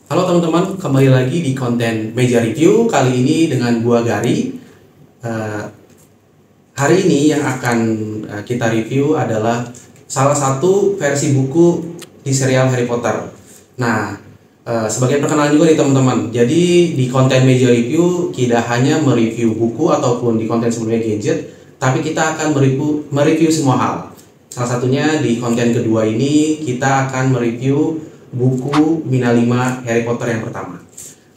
Halo teman-teman, kembali lagi di konten Meja Review. Kali ini dengan gua Gary. Eh, Hari ini yang akan kita review adalah salah satu versi buku di serial Harry Potter. Nah, sebagai perkenalan juga nih teman-teman. Jadi di konten Meja Review tidak hanya mereview buku ataupun di konten sebelumnya gadget, tapi kita akan mereview semua hal. Salah satunya di konten kedua ini kita akan mereview buku Mina 5 Harry Potter yang pertama.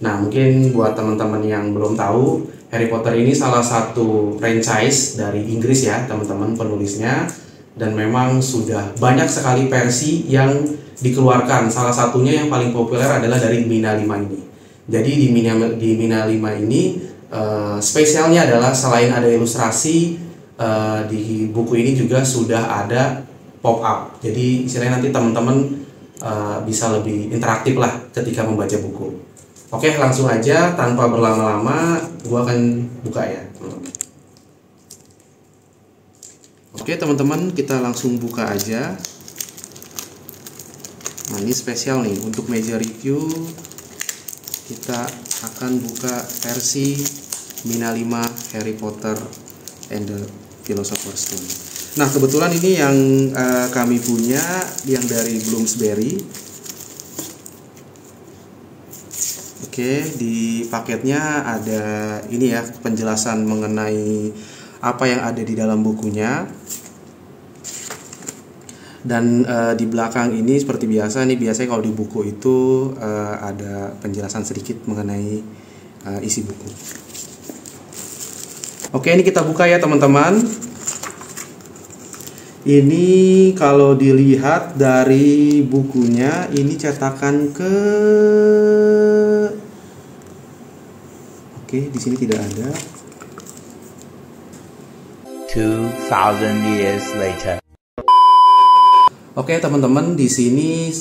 Nah, mungkin buat teman-teman yang belum tahu, Harry Potter ini salah satu franchise dari Inggris ya, teman-teman penulisnya. Dan memang sudah banyak sekali versi yang dikeluarkan. Salah satunya yang paling populer adalah dari Mina 5 ini. Jadi di Mina 5 ini spesialnya adalah selain ada ilustrasi, di buku ini juga sudah ada pop-up. Jadi istilahnya nanti teman-teman bisa lebih interaktif lah ketika membaca buku. Oke, langsung aja tanpa berlama-lama, gua akan buka ya, teman-teman. Oke, teman-teman, kita langsung buka aja. Nah, ini spesial nih untuk meja review. Kita akan buka versi Mina 5 Harry Potter and the Philosopher's Stone. Nah, kebetulan ini yang kami punya yang dari Bloomsbury. Oke, di paketnya ada ini ya, penjelasan mengenai apa yang ada di dalam bukunya. Dan di belakang ini seperti biasa nih, biasanya kalau di buku itu ada penjelasan sedikit mengenai isi buku. Oke, ini kita buka ya teman-teman. Ini kalau dilihat dari bukunya, ini cetakan ke... Oke, di sini tidak ada. 2000 years later. Oke, teman-teman, di sini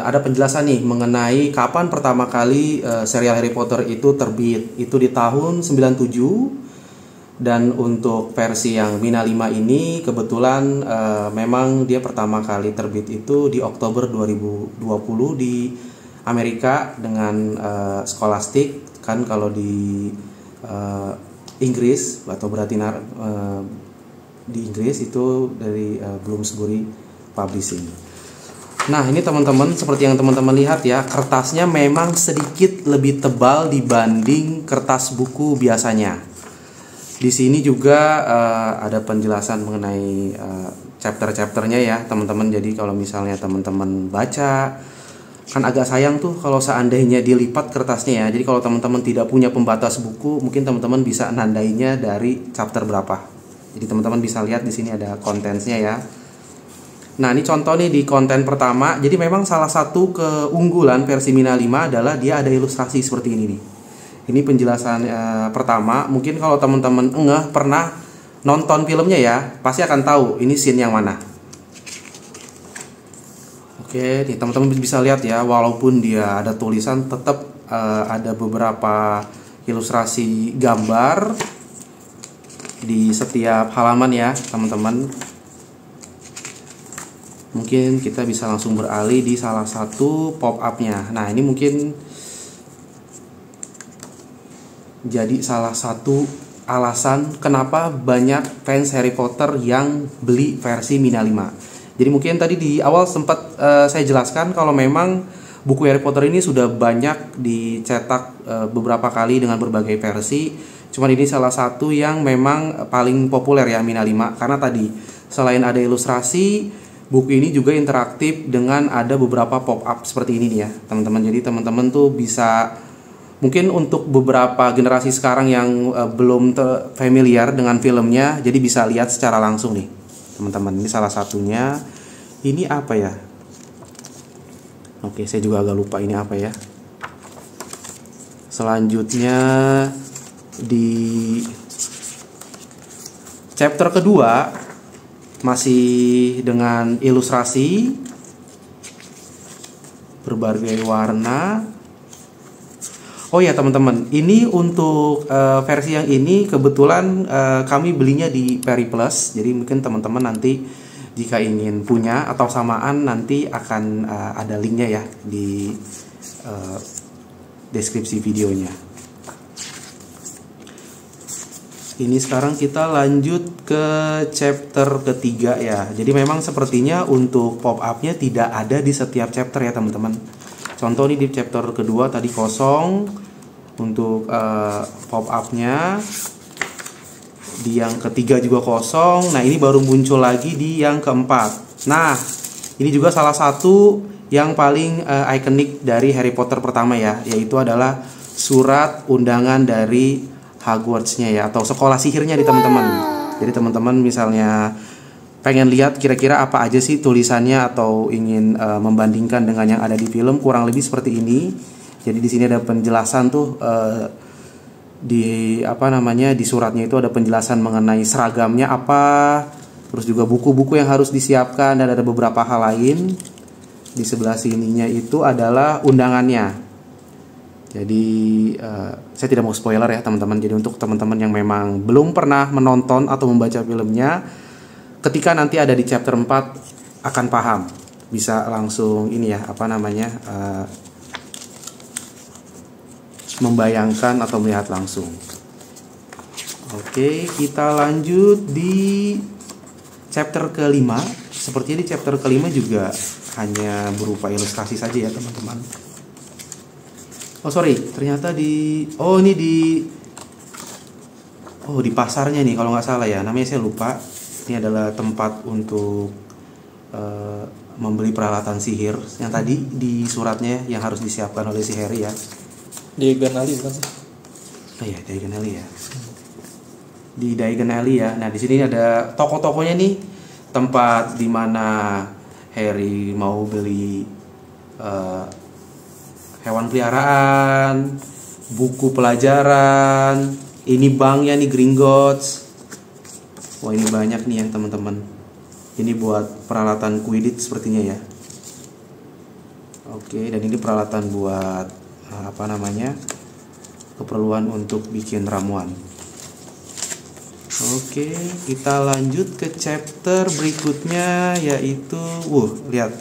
ada penjelasan nih mengenai kapan pertama kali serial Harry Potter itu terbit. Itu di tahun 97. Dan untuk versi yang Mina 5 ini kebetulan memang dia pertama kali terbit itu di Oktober 2020 di Amerika dengan Scholastic. Kan kalau di Inggris atau berarti di Inggris itu dari Bloomsbury Publishing. Nah, ini teman-teman, seperti yang teman-teman lihat ya, kertasnya memang sedikit lebih tebal dibanding kertas buku biasanya. Di sini juga ada penjelasan mengenai chapter-chapternya ya teman-teman. Jadi kalau misalnya teman-teman baca, kan agak sayang tuh kalau seandainya dilipat kertasnya ya. Jadi kalau teman-teman tidak punya pembatas buku, mungkin teman-teman bisa nandainya dari chapter berapa. Jadi teman-teman bisa lihat di sini ada kontensnya ya. Nah, ini contoh nih di konten pertama. Jadi memang salah satu keunggulan versi Mina 5 adalah dia ada ilustrasi seperti ini nih. Ini penjelasan pertama. Mungkin kalau teman-teman pernah nonton filmnya ya, pasti akan tahu ini scene yang mana. Oke, nih teman-teman bisa lihat ya, walaupun dia ada tulisan, tetap ada beberapa ilustrasi gambar di setiap halaman ya, teman-teman. Mungkin kita bisa langsung beralih di salah satu pop-up-nya. Nah, ini mungkin jadi salah satu alasan kenapa banyak fans Harry Potter yang beli versi Mina 5. Jadi mungkin tadi di awal sempat saya jelaskan kalau memang buku Harry Potter ini sudah banyak dicetak beberapa kali dengan berbagai versi. Cuman ini salah satu yang memang paling populer ya, Mina 5. Karena tadi selain ada ilustrasi, buku ini juga interaktif dengan ada beberapa pop-up seperti ini nih ya teman-teman. Jadi teman-teman tuh bisa, mungkin untuk beberapa generasi sekarang yang belum familiar dengan filmnya, jadi bisa lihat secara langsung nih teman-teman. Ini salah satunya. Ini apa ya? Oke, saya juga agak lupa ini apa ya. Selanjutnya di chapter kedua masih dengan ilustrasi berbagai warna. Oh ya teman-teman, ini untuk versi yang ini kebetulan kami belinya di Peri Plus. Jadi mungkin teman-teman nanti jika ingin punya atau samaan nanti akan ada linknya ya di deskripsi videonya. Ini sekarang kita lanjut ke chapter ketiga ya. Jadi memang sepertinya untuk pop-up-nya tidak ada di setiap chapter ya teman-teman. Contoh nih di chapter kedua tadi kosong untuk pop-up-nya. Di yang ketiga juga kosong. Nah ini baru muncul lagi di yang keempat. Nah ini juga salah satu yang paling ikonik dari Harry Potter pertama ya, yaitu adalah surat undangan dari Hogwarts-nya ya, atau sekolah sihirnya nih teman-teman. Jadi teman-teman misalnya pengen lihat kira-kira apa aja sih tulisannya atau ingin membandingkan dengan yang ada di film, kurang lebih seperti ini. Jadi di sini ada penjelasan tuh di suratnya itu ada penjelasan mengenai seragamnya apa, terus juga buku-buku yang harus disiapkan, dan ada beberapa hal lain. Di sebelah sininya itu adalah undangannya. Jadi saya tidak mau spoiler ya teman-teman. Jadi untuk teman-teman yang memang belum pernah menonton atau membaca filmnya, ketika nanti ada di chapter 4 akan paham. Bisa langsung ini ya, membayangkan atau melihat langsung. Oke, kita lanjut di chapter kelima. Sepertinya di chapter kelima juga hanya berupa ilustrasi saja ya teman-teman. Oh sorry, ternyata di pasarnya nih kalau nggak salah ya, namanya saya lupa. Ini adalah tempat untuk membeli peralatan sihir yang tadi di suratnya yang harus disiapkan oleh si Harry ya. Diagon Alley bukan sih? Oh iya, Diagon Alley ya. Di Diagon Alley ya. Nah di sini ada toko-tokonya nih, tempat dimana Harry mau beli hewan peliharaan, buku pelajaran, ini banknya nih Gringotts. Wah ini banyak nih yang teman-teman. Ini buat peralatan Quidditch sepertinya ya. Oke, dan ini peralatan buat keperluan untuk bikin ramuan. Oke, kita lanjut ke chapter berikutnya, yaitu lihat.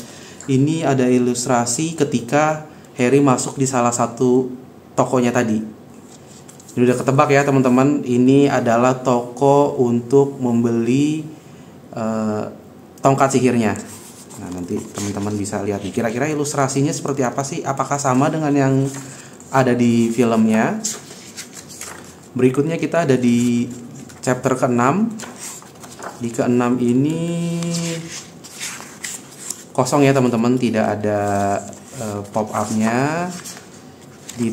Ini ada ilustrasi ketika Harry masuk di salah satu tokonya tadi. Ini udah ketebak ya teman-teman. Ini adalah toko untuk membeli tongkat sihirnya. Nah nanti teman-teman bisa lihat nih. Kira-kira ilustrasinya seperti apa sih? Apakah sama dengan yang ada di filmnya? Berikutnya kita ada di chapter ke-6. Di ke-6 ini kosong ya teman-teman. Tidak ada pop-up-nya. Di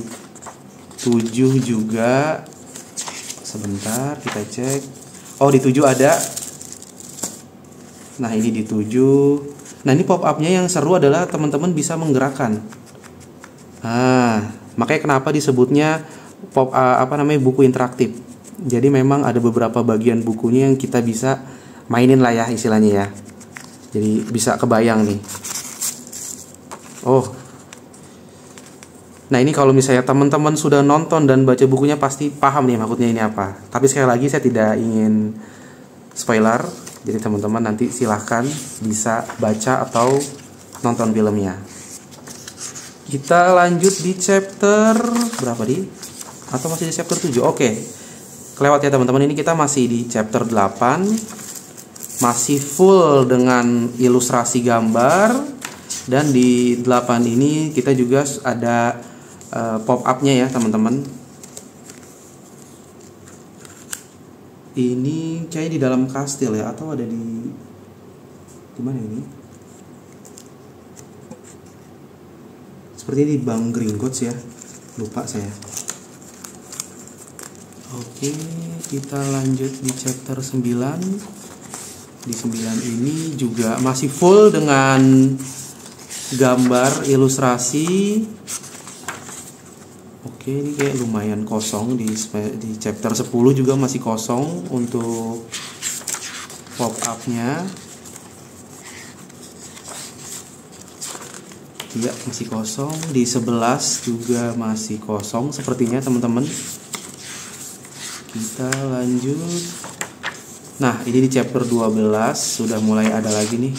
7 juga. Sebentar kita cek. Oh di 7 ada. Nah ini di 7. Nah ini pop-up-nya yang seru adalah teman-teman bisa menggerakkan. Makanya kenapa disebutnya buku interaktif. Jadi memang ada beberapa bagian bukunya yang kita bisa mainin lah ya istilahnya ya. Jadi bisa kebayang nih. Nah ini kalau misalnya teman-teman sudah nonton dan baca bukunya pasti paham nih maksudnya ini apa. Tapi sekali lagi saya tidak ingin spoiler. Jadi teman-teman nanti silahkan bisa baca atau nonton filmnya. Kita lanjut di chapter berapa di? Atau masih di chapter 7? Oke. Kelewat ya teman-teman, ini kita masih di chapter 8. Masih full dengan ilustrasi gambar. Dan di 8 ini kita juga ada pop-up-nya ya teman-teman. Ini kayak di dalam kastil ya, atau ada di mana ini? Sepertinya di Bank Gringotts ya. Lupa saya. Oke, kita lanjut di chapter 9. Di 9 ini juga masih full dengan gambar ilustrasi. Oke, ini kayak lumayan kosong. Di chapter 10 juga masih kosong untuk pop-up-nya. Iya, masih kosong. Di 11 juga masih kosong sepertinya teman-teman. Kita lanjut. Nah, ini di chapter 12 sudah mulai ada lagi nih.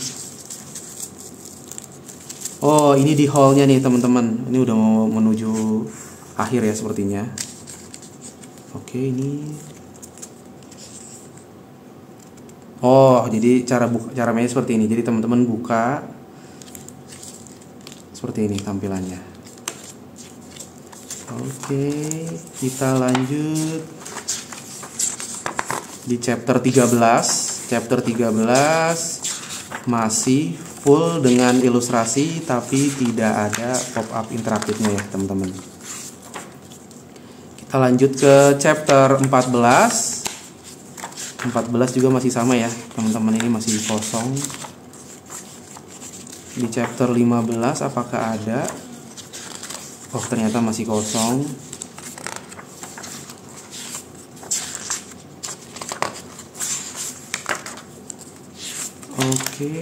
Oh, ini di hall-nya nih teman-teman. Ini udah mau menuju akhir ya sepertinya. Oke, ini. Oh, jadi cara mainnya seperti ini. Jadi teman-teman buka seperti ini tampilannya. Oke, kita lanjut di chapter 13. Chapter 13 masih full dengan ilustrasi tapi tidak ada pop-up interaktifnya ya teman-teman. Kita lanjut ke chapter 14. 14 juga masih sama ya teman-teman, ini masih kosong. Di chapter 15 apakah ada? Oh, ternyata masih kosong. Oke,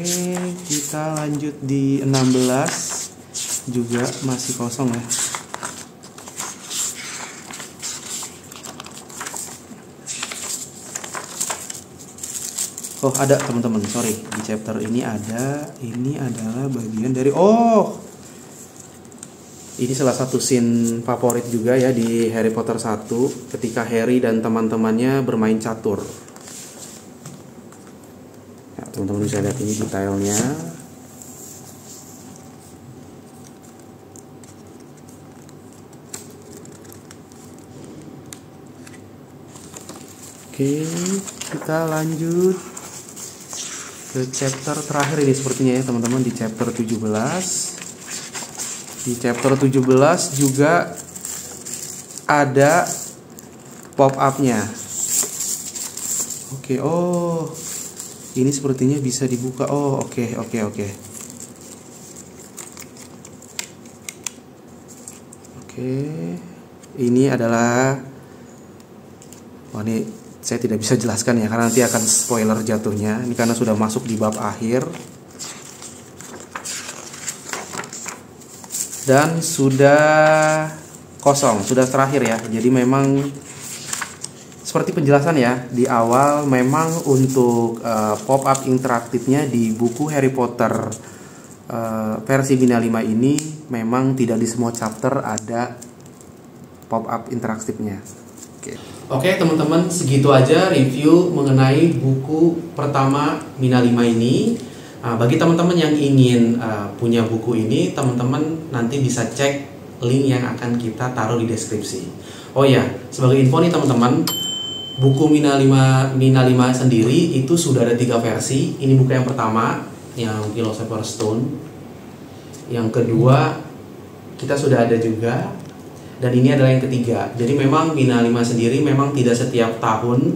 kita lanjut di 16 juga masih kosong ya. Oh, ada teman-teman, sorry, di chapter ini ada. Ini adalah bagian dari ini salah satu scene favorit juga ya di Harry Potter 1, ketika Harry dan teman-temannya bermain catur. Ya, teman-teman bisa lihat ini detailnya. Oke, kita lanjut ke chapter terakhir ini sepertinya ya teman-teman, di chapter 17. Di chapter 17 juga ada pop-up-nya. Oke, ini sepertinya bisa dibuka. Oke. Oke, ini adalah, ini saya tidak bisa jelaskan ya karena nanti akan spoiler jatuhnya. Ini karena sudah masuk di bab akhir dan sudah kosong, sudah terakhir ya. Jadi memang seperti penjelasan ya di awal, memang untuk pop-up interaktifnya di buku Harry Potter versi Mina 5 ini memang tidak di semua chapter ada pop-up interaktifnya. Oke teman-teman, segitu aja review mengenai buku pertama Mina 5 ini. Bagi teman-teman yang ingin punya buku ini, teman-teman nanti bisa cek link yang akan kita taruh di deskripsi. Oh ya, sebagai info nih teman-teman, buku Mina 5 sendiri itu sudah ada 3 versi. Ini buku yang pertama, yang Philosopher's Stone. Yang kedua kita sudah ada juga, dan ini adalah yang ketiga. Jadi memang Mina 5 sendiri memang tidak setiap tahun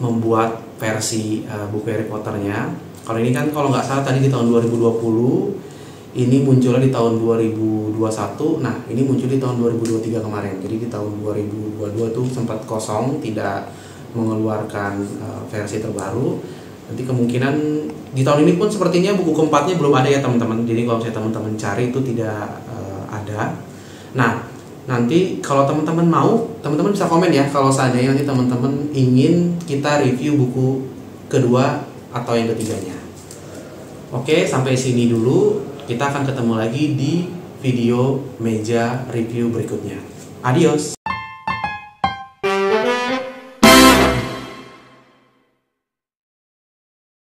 membuat versi buku Harry Potternya. Kalau ini kan kalau nggak salah tadi di tahun 2020, ini munculnya di tahun 2021. Nah, ini muncul di tahun 2023 kemarin. Jadi di tahun 2022 tuh sempat kosong, tidak mengeluarkan versi terbaru. Nanti kemungkinan di tahun ini pun sepertinya buku keempatnya belum ada ya teman-teman. Jadi kalau misalnya teman-teman cari itu tidak ada. Nah, nanti kalau teman-teman mau, teman-teman bisa komen ya kalau seandainya nanti teman-teman ingin kita review buku kedua atau yang ketiganya. Oke, sampai sini dulu. Kita akan ketemu lagi di video meja review berikutnya. Adios.